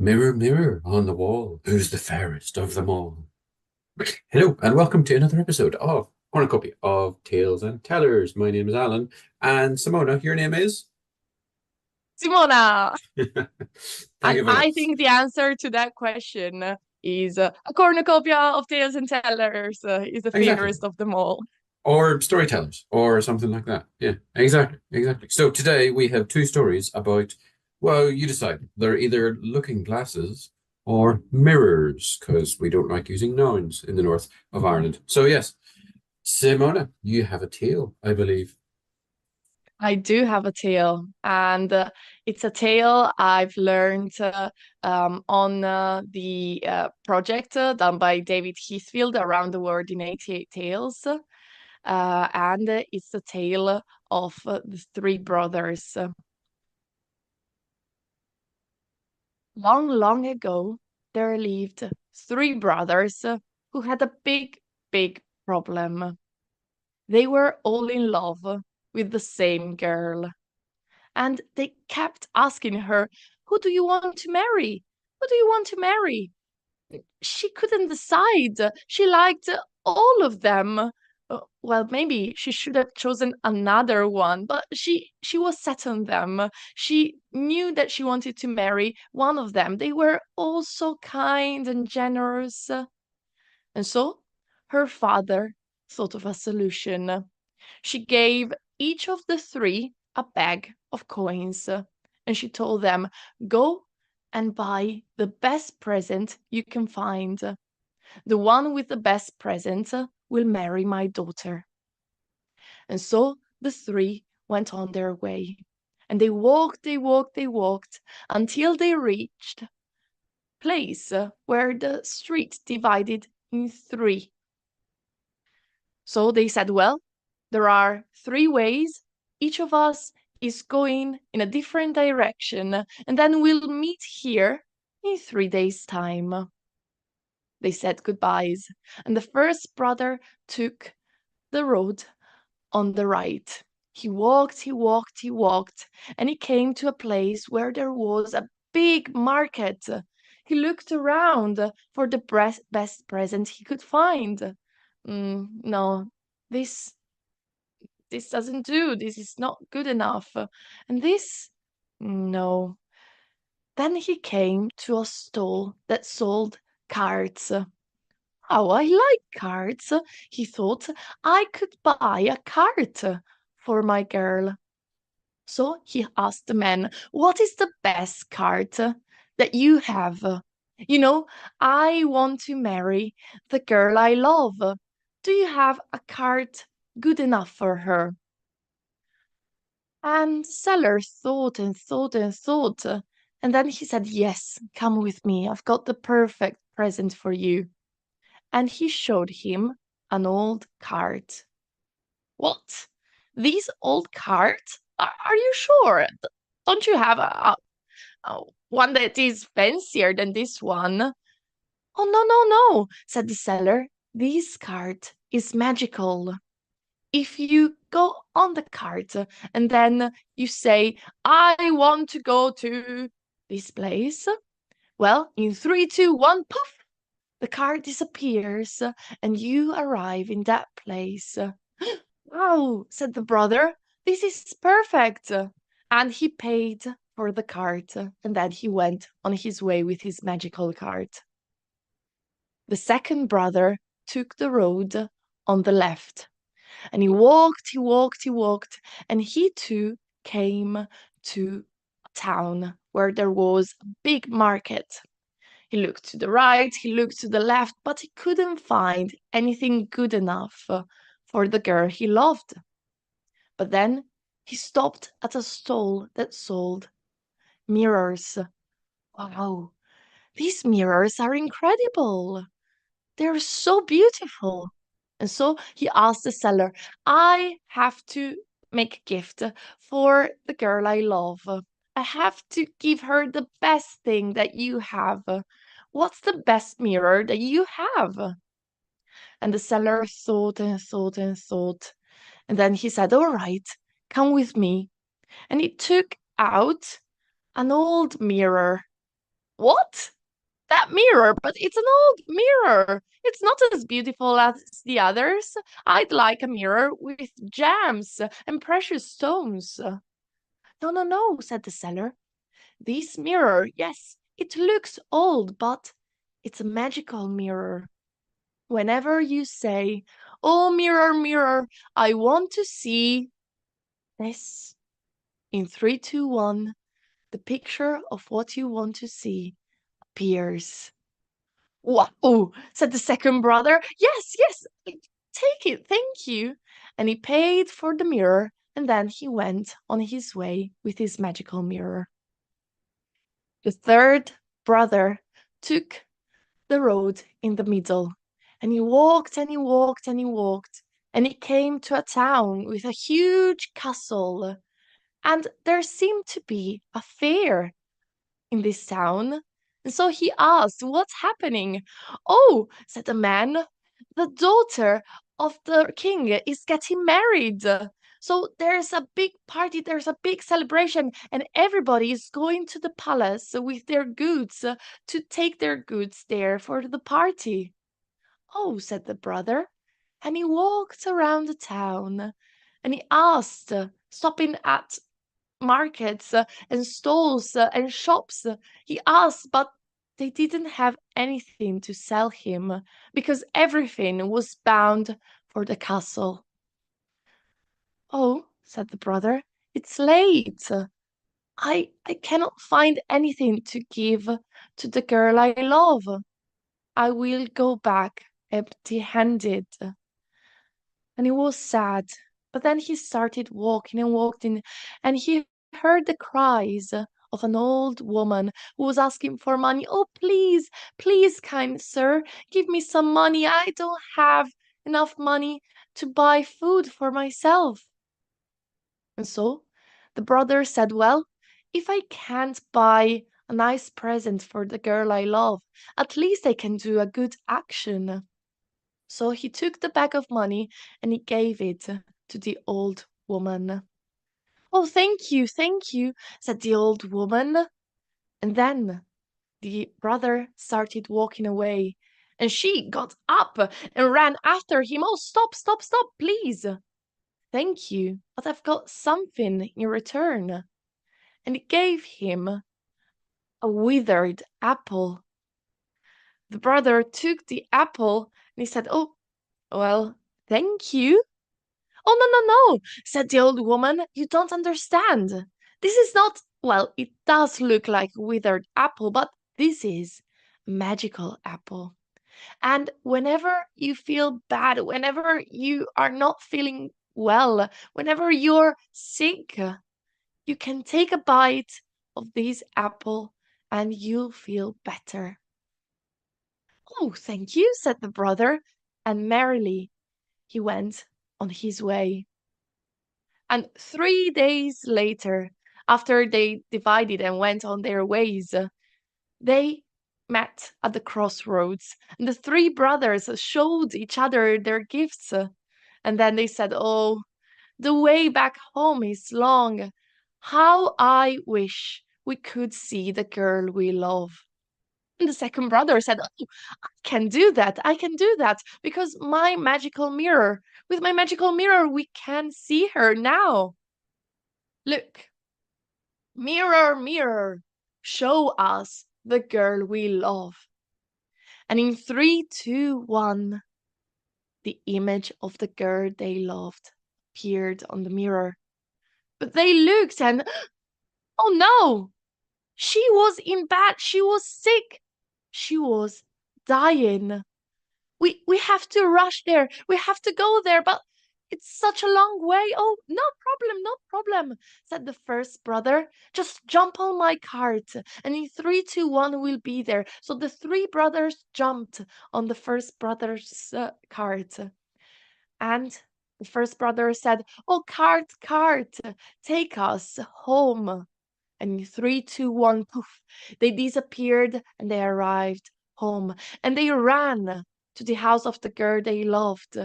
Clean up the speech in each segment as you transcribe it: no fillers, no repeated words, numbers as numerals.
Mirror, mirror on the wall, who's the fairest of them all? Hello, and welcome to another episode of Cornucopia of Tales and Tellers. My name is Alan, and Simona, your name is? Simona. Thank And you very I much. think the answer to that question is a cornucopia of tales and tellers is the Exactly. fairest of them all. Or storytellers, or something like that. Yeah, exactly, exactly. So today we have two stories about, well, you decide. They're either looking glasses or mirrors, because we don't like using nouns in the north of Ireland. So yes, Simona, you have a tale, I believe. I do have a tale, and it's a tale I've learned on the project done by David Heathfield around the world in 88 tales. And it's the tale of the three brothers. Long, long ago, there lived three brothers who had a big, big problem. They were all in love with the same girl, and they kept asking her, "Who do you want to marry? Who do you want to marry?" She couldn't decide. She liked all of them. Well, maybe she should have chosen another one, but she was set on them. She knew that she wanted to marry one of them. They were all so kind and generous. And so her father thought of a solution. She gave each of the three a bag of coins, and she told them, "Go and buy the best present you can find. The one with the best present will marry my daughter." And so the three went on their way. And they walked until they reached a place where the street divided in three. So they said, "Well, there are three ways. Each of us is going in a different direction, and then we'll meet here in 3 days' time." They said goodbyes, and the first brother took the road on the right. He walked, and he came to a place where there was a big market. He looked around for the best present he could find. No, this this doesn't do. This is not good enough. And this, no. Then he came to a stall that sold cards. Oh, I like cards. He thought I could buy a cart for my girl. So he asked the man, "What is the best cart that you have? You know, I want to marry the girl I love. Do you have a cart good enough for her?" And the seller thought and thought and thought. And then he said, "Yes, come with me. I've got the perfect present for you." And he showed him an old cart. "What? These old carts? Are you sure? Don't you have a one that is fancier than this one?" "Oh, no, no, no," said the seller. "This cart is magical. If you go on the cart and then you say, 'I want to go to this place,' well, in three, two, one, poof, the cart disappears and you arrive in that place." "Wow," said the brother, "this is perfect." And he paid for the cart, and then he went on his way with his magical cart. The second brother took the road on the left, and he walked, and he too came to a town where there was a big market. He looked to the right, he looked to the left, but he couldn't find anything good enough for the girl he loved. But then he stopped at a stall that sold mirrors. Wow, these mirrors are incredible. They're so beautiful. And so he asked the seller, "I have to make a gift for the girl I love. I have to give her the best thing that you have. What's the best mirror that you have?" And the seller thought and thought and thought. And then he said, "All right, come with me." And he took out an old mirror. What? That mirror, but it's an old mirror. It's not as beautiful as the others. I'd like a mirror with gems and precious stones. No, no, no, said the seller. This mirror, yes, it looks old, but it's a magical mirror. Whenever you say, "Oh, mirror, mirror, I want to see this," in 3, 2, 1, the picture of what you want to see appears. Wow, said the second brother. Yes, yes, take it, thank you. And he paid for the mirror, and then he went on his way with his magical mirror. The third brother took the road in the middle, and he walked and he walked and he walked, and he came to a town with a huge castle, and there seemed to be a fair in this town. And so he asked, "What's happening?" "Oh," said the man, "the daughter of the king is getting married. So there's a big party, there's a big celebration, and everybody is going to the palace with their goods to take their goods there for the party." "Oh," said the brother, and he walked around the town and he asked, stopping at markets and stalls and shops. He asked, but they didn't have anything to sell him because everything was bound for the castle. "Oh," said the brother, "it's late. I cannot find anything to give to the girl I love. I will go back empty-handed." And he was sad. But then he started walking and walking, and he heard the cries of an old woman who was asking for money. "Oh, please, please, kind sir, give me some money. I don't have enough money to buy food for myself." And so the brother said, "Well, if I can't buy a nice present for the girl I love, at least I can do a good action." So he took the bag of money and he gave it to the old woman. "Oh, thank you," said the old woman. And then the brother started walking away, and she got up and ran after him. "Oh, stop, stop, stop, please." "Thank you, but I've got something in return." And he gave him a withered apple. The brother took the apple and he said, "Oh, well, thank you." "Oh, no, no, no," said the old woman. "You don't understand. This is not, well, it does look like a withered apple, but this is a magical apple. And whenever you feel bad, whenever you are not feeling well, whenever you're sick, you can take a bite of this apple and you'll feel better." "Oh, thank you," said the brother, and merrily he went on his way. And 3 days later, after they divided and went on their ways, they met at the crossroads. And the three brothers showed each other their gifts. And then they said, "Oh, the way back home is long. How I wish we could see the girl we love." And the second brother said, "Oh, I can do that. I can do that because with my magical mirror, we can see her now. Look, mirror, mirror, show us the girl we love." And in 3, 2, 1, the image of the girl they loved appeared on the mirror. But they looked and, oh no, she was in bed. She was sick. She was dying. We have to rush there. We have to go there, but it's such a long way." "Oh, no problem, no problem," said the first brother. "Just jump on my cart, and in 3, 2, 1 we'll be there." So the three brothers jumped on the first brother's cart, and the first brother said, "Oh, cart, cart, take us home." And in 3, 2, 1, poof, they disappeared and they arrived home. And they ran to the house of the girl they loved.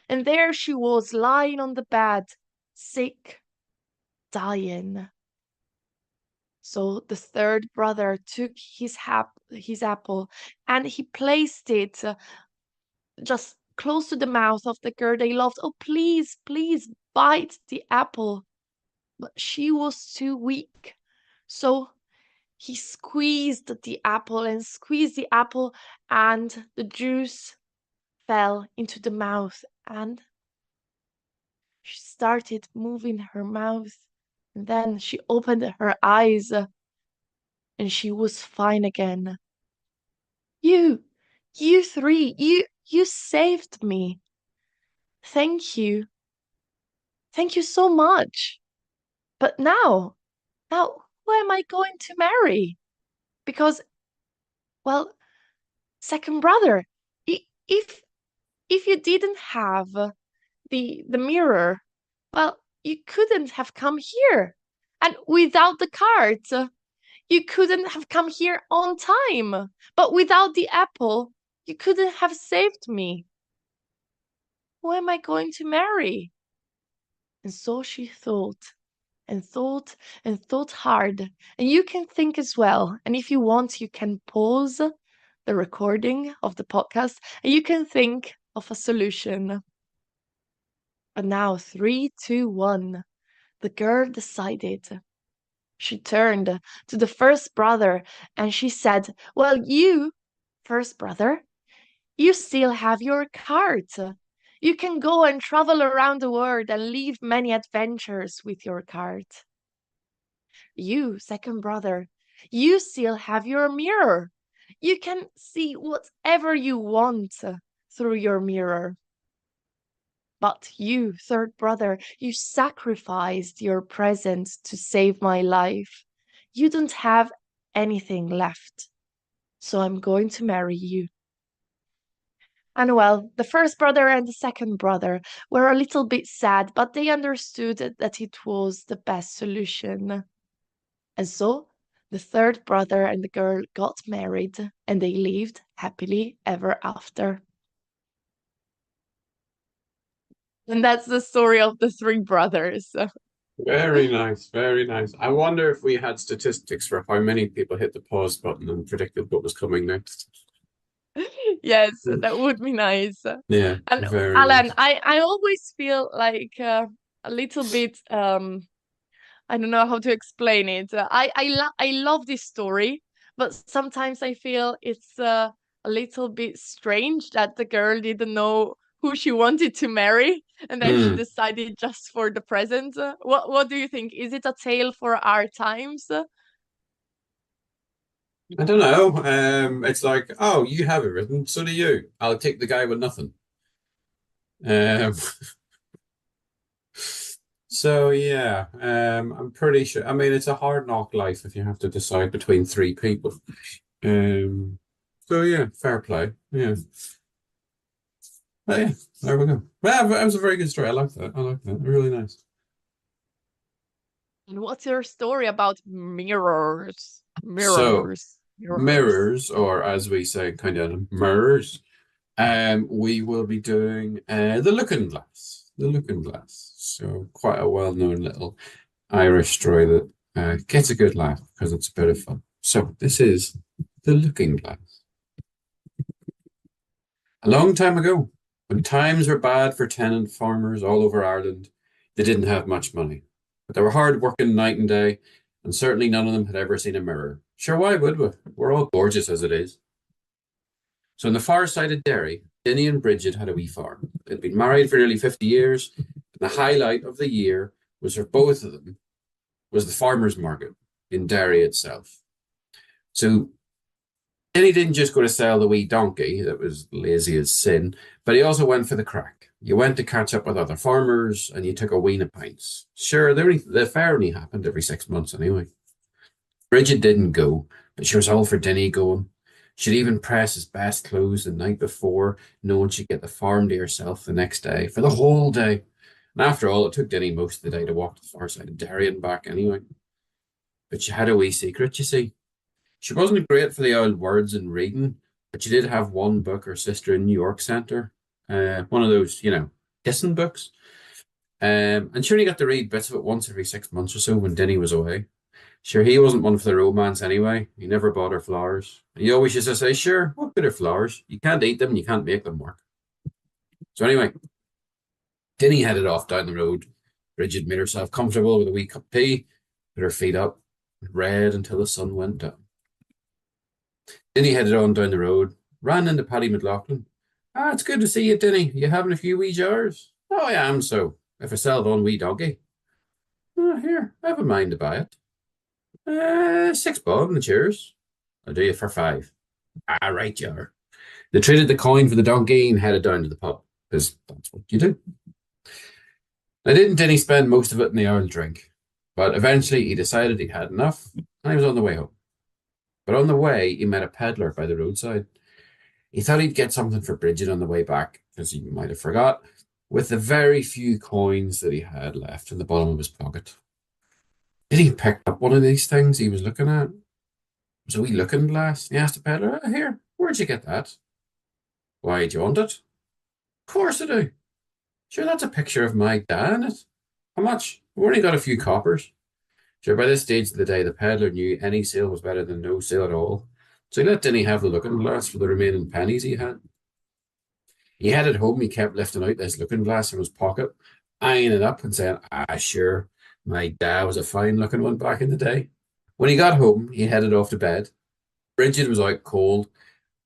And there she was lying on the bed, sick, dying. So the third brother took his apple and he placed it just close to the mouth of the girl they loved. Oh, please, please bite the apple. But she was too weak. So he squeezed the apple and squeezed the apple, and the juice fell into the mouth, and she started moving her mouth. And then she opened her eyes, and she was fine again. You, you three, you saved me. Thank you. Thank you so much. But now, who am I going to marry? Because, well, second brother, if you didn't have the mirror, well, you couldn't have come here. And without the cart, you couldn't have come here on time. But without the apple, you couldn't have saved me. Who am I going to marry? And so she thought and thought and thought hard. And you can think as well. And if you want, you can pause the recording of the podcast and you can think of a solution. But now, 3, 2, 1, the girl decided. She turned to the first brother and she said, well, you, first brother, you still have your cart. You can go and travel around the world and live many adventures with your cart. You, second brother, you still have your mirror. You can see whatever you want through your mirror. But you, third brother, you sacrificed your present to save my life. You don't have anything left. So I'm going to marry you. And well, the first brother and the second brother were a little bit sad, but they understood that it was the best solution. And so the third brother and the girl got married and they lived happily ever after. And that's the story of the three brothers. Very nice, very nice. I wonder if we had statistics for how many people hit the pause button and predicted what was coming next. Yes, that would be nice. Yeah, And very Alan, nice. I always feel like a little bit I don't know how to explain it. I love this story, but sometimes I feel it's a little bit strange that the girl didn't know who she wanted to marry, and then she decided just for the present. What do you think? Is it a tale for our times? I don't know. It's like, oh, you have it written, so do you. I'll take the guy with nothing. Um, so yeah, I'm pretty sure. I mean, it's a hard knock life if you have to decide between three people. So yeah, fair play. Yeah. But yeah, there we go. Well, that was a very good story. I like that. I like that. Really nice. And what's your story about mirrors? So Mirrors. mirrors, or as we say, kind of mirrors. We will be doing the Looking Glass. The Looking Glass. So quite a well-known little Irish story that gets a good laugh because it's a bit of fun. So this is the Looking Glass. A long time ago, when times were bad for tenant farmers all over Ireland, they didn't have much money. But they were hard working night and day, and certainly none of them had ever seen a mirror. Sure, why would we? We're all gorgeous as it is. So on the far side of Derry, Denny and Bridget had a wee farm. They'd been married for nearly 50 years, and the highlight of the year was for both of them was the farmers' market in Derry itself. So Denny didn't just go to sell the wee donkey that was lazy as sin, but he also went for the crack. You went to catch up with other farmers and you took a ween of pints. Sure, the fair only happened every 6 months anyway. Bridget didn't go, but she was all for Denny going. She'd even press his best clothes the night before, knowing she'd get the farm to herself the next day for the whole day. And after all, it took Denny most of the day to walk to the far side of Derry and back anyway. But she had a wee secret, you see. She wasn't great for the old words and reading, but she did have one book her sister in New York sent her. One of those, kissing books. And she only got to read bits of it once every 6 months or so when Denny was away. Sure, he wasn't one for the romance anyway. He never bought her flowers. He always used to say, sure, what good are flowers? You can't eat them, you can't make them work. So anyway, Dinny headed off down the road. Bridget made herself comfortable with a wee cup of tea, put her feet up, and read until the sun went down. Dinny headed on down the road, ran into Paddy McLaughlin. Ah, it's good to see you, Dinny. You having a few wee jars? Oh, I am so. If I sell one wee doggy. Oh, here, I have a mind to buy it. £6 and cheers. I'll do you for 5. Ah, right, you are. They traded the coin for the donkey and headed down to the pub, because that's what you do. Now, didn't Denny spend most of it in the early drink, but eventually he decided he had enough, and he was on the way home. But on the way, he met a peddler by the roadside. He thought he'd get something for Bridget on the way back, because he might have forgot, with the very few coins that he had left in the bottom of his pocket. Then he picked up one of these things he was looking at. It was a wee looking glass. He asked the peddler, here, where'd you get that? Why, do you want it? Of course I do. Sure, that's a picture of my dad in it. How much? We've only got a few coppers. Sure, by this stage of the day, the peddler knew any sale was better than no sale at all. So he let Denny have the looking glass for the remaining pennies he had. He headed home. He kept lifting out this looking glass from his pocket, eyeing it up and saying, sure, my dad was a fine looking one back in the day. When he got home, he headed off to bed. Bridget was out cold.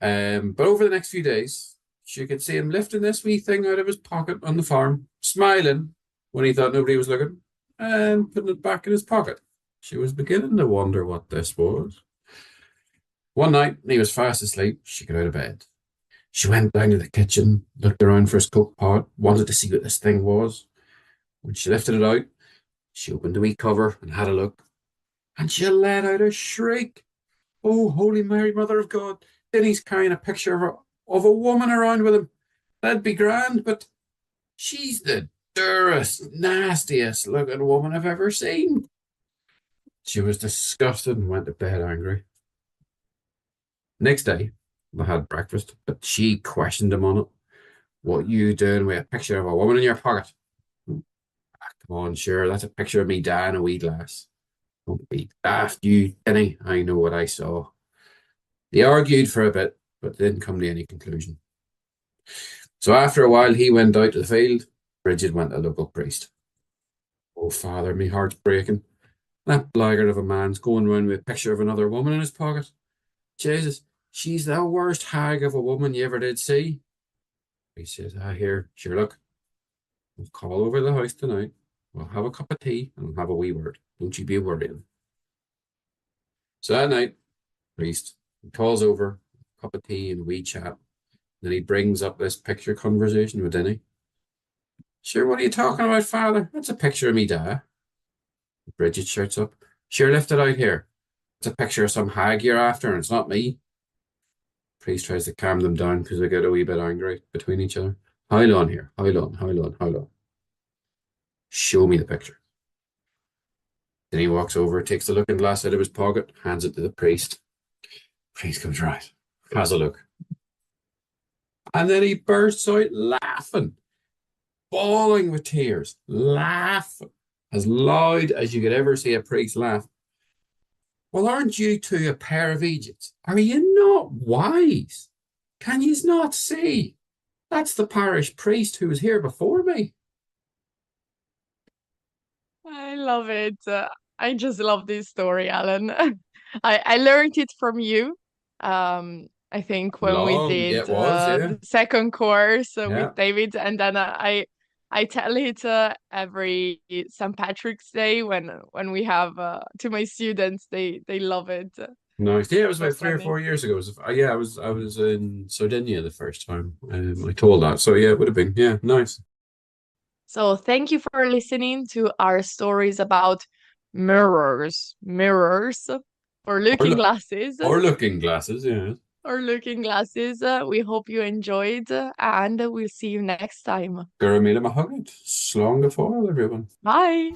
But over the next few days, she could see him lifting this wee thing out of his pocket on the farm, smiling when he thought nobody was looking, and putting it back in his pocket. She was beginning to wonder what this was. One night, he was fast asleep. She got out of bed. She went down to the kitchen, looked around for his coke pot, wanted to see what this thing was. When she lifted it out, she opened the wee cover and had a look, and she let out a shriek. Oh, Holy Mary, Mother of God. Then he's carrying a picture of a woman around with him. That'd be grand, but she's the dirtiest, nastiest looking woman I've ever seen. She was disgusted and went to bed angry. Next day, they had breakfast, but she questioned him on it. What you doing with a picture of a woman in your pocket? Come on, sure, that's a picture of me dad in a wee glass. Don't be daft, you, Denny. I know what I saw. They argued for a bit, but didn't come to any conclusion. So after a while, he went out to the field. Bridget went to the local priest. Oh, Father, me heart's breaking. That blackguard of a man's going round with a picture of another woman in his pocket. Jesus, she's the worst hag of a woman you ever did see. He says, here, sure, look. We'll call over the house tonight. We'll have a cup of tea and we'll have a wee word. Don't you be worrying. So that night, priest, he calls over, a cup of tea and a wee chat. Then he brings up this picture conversation with Denny. Sure, what are you talking about, Father? That's a picture of me dad. Bridget shouts up. Sure, lift it out here. It's a picture of some hag you're after, and it's not me. Priest tries to calm them down because they get a wee bit angry between each other. Hold on here. Hold on. Show me the picture. Then he walks over, takes the looking glass out of his pocket, hands it to the priest. Priest comes right, has a look. And then he bursts out laughing, bawling with tears, laughing as loud as you could ever see a priest laugh. Well, aren't you two a pair of idiots? Are you not wise? Can you not see? That's the parish priest who was here before me. I love it. I just love this story, Alan. I learned it from you. I think when we Long, yeah, did it was, yeah. the second course Yeah. with David, and then I tell it every St. Patrick's Day when we have to my students. They love it. Nice. Yeah, it was So about 3 or funny. 4 years ago. I was in Sardinia the first time. I told that. So yeah, it would have been. Yeah, nice. So thank you for listening to our stories about mirrors or looking glasses. Or looking glasses, yeah. Or looking glasses. We hope you enjoyed, and we'll see you next time. Gura míle maith agad. Slán go fóill, everyone. Bye.